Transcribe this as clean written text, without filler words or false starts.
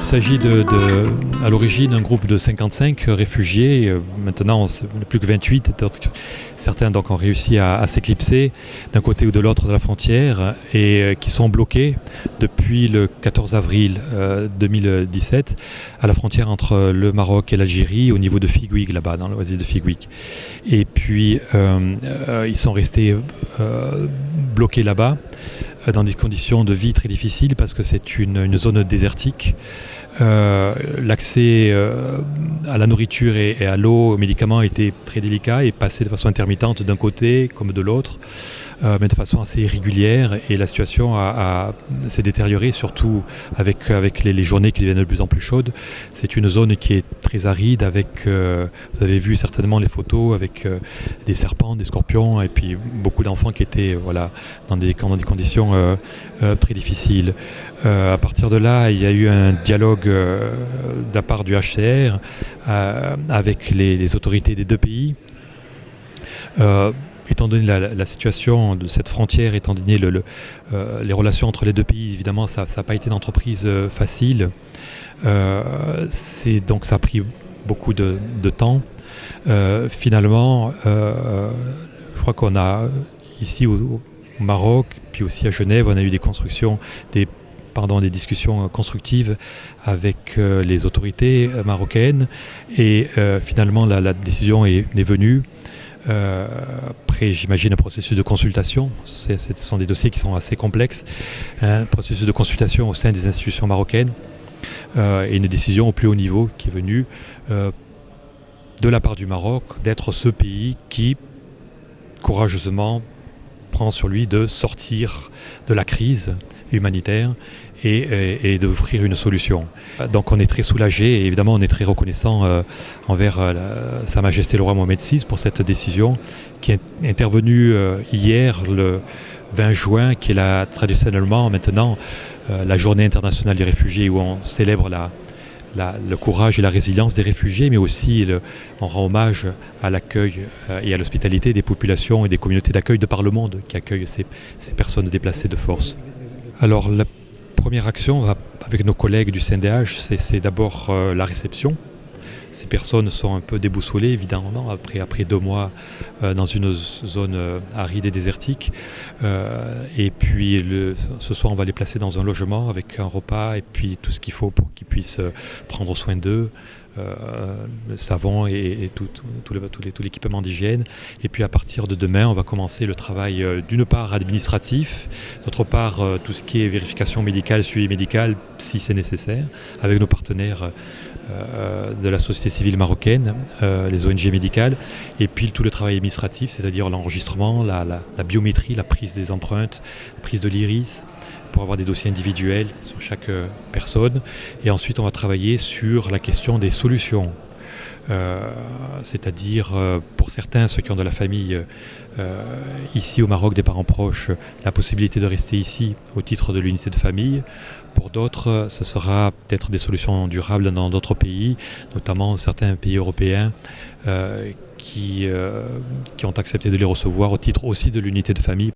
s'agit à l'origine d'un groupe de 55 réfugiés. Maintenant, on n'est plus que 28. Certains donc, ont réussi à s'éclipser d'un côté ou de l'autre de la frontière et qui sont bloqués depuis le 14 avril 2017 à la frontière entre le Maroc et l'Algérie au niveau de Figuig, là-bas, dans l'oasis de Figuig. Et puis, ils sont restés bloqués là-bas dans des conditions de vie très difficiles parce que c'est une zone désertique. L'accès à la nourriture et à l'eau, aux médicaments était très délicat et passait de façon intermittente d'un côté comme de l'autre, mais de façon assez irrégulière, et la situation s'est détériorée, surtout avec les journées qui deviennent de plus en plus chaudes. C'est une zone qui est très aride avec, vous avez vu certainement les photos, avec des serpents, des scorpions et puis beaucoup d'enfants qui étaient dans des conditions très difficiles. À partir de là, il y a eu un dialogue de la part du HCR avec les autorités des deux pays. Étant donné la situation de cette frontière, étant donné les relations entre les deux pays, évidemment, ça n'a pas été une entreprise facile. Donc ça a pris beaucoup de temps. Finalement, je crois qu'on a ici au Maroc, puis aussi à Genève, on a eu des discussions constructives avec les autorités marocaines, et finalement la décision est venue. Après, j'imagine, un processus de consultation. Ce sont des dossiers qui sont assez complexes. Un processus de consultation au sein des institutions marocaines et une décision au plus haut niveau qui est venue de la part du Maroc d'être ce pays qui, courageusement, prend sur lui de sortir de la crise humanitaire et d'offrir une solution. Donc on est très soulagé, et évidemment on est très reconnaissant envers Sa Majesté le Roi Mohamed VI pour cette décision qui est intervenue hier, le 20 juin, qui est traditionnellement maintenant la journée internationale des réfugiés, où on célèbre le courage et la résilience des réfugiés, mais aussi on rend hommage à l'accueil et à l'hospitalité des populations et des communautés d'accueil de par le monde qui accueillent ces personnes déplacées de force. Alors la première action avec nos collègues du CNDH, c'est d'abord la réception. Ces personnes sont un peu déboussolées, évidemment, après 2 mois dans une zone aride et désertique. Et puis ce soir, on va les placer dans un logement avec un repas et puis tout ce qu'il faut pour qu'ils puissent prendre soin d'eux. Le savon et tout l'équipement d'hygiène. Et puis à partir de demain, on va commencer le travail d'une part administratif, d'autre part tout ce qui est vérification médicale, suivi médical si c'est nécessaire, avec nos partenaires de la société civile marocaine, les ONG médicales, et puis tout le travail administratif, c'est-à-dire l'enregistrement, la biométrie, la prise des empreintes, la prise de l'iris, pour avoir des dossiers individuels sur chaque personne. Et ensuite, on va travailler sur la question des solutions. C'est-à-dire, pour certains, ceux qui ont de la famille ici au Maroc, des parents proches, la possibilité de rester ici au titre de l'unité de famille. Pour d'autres, ce sera peut-être des solutions durables dans d'autres pays, notamment certains pays européens qui ont accepté de les recevoir au titre aussi de l'unité de famille.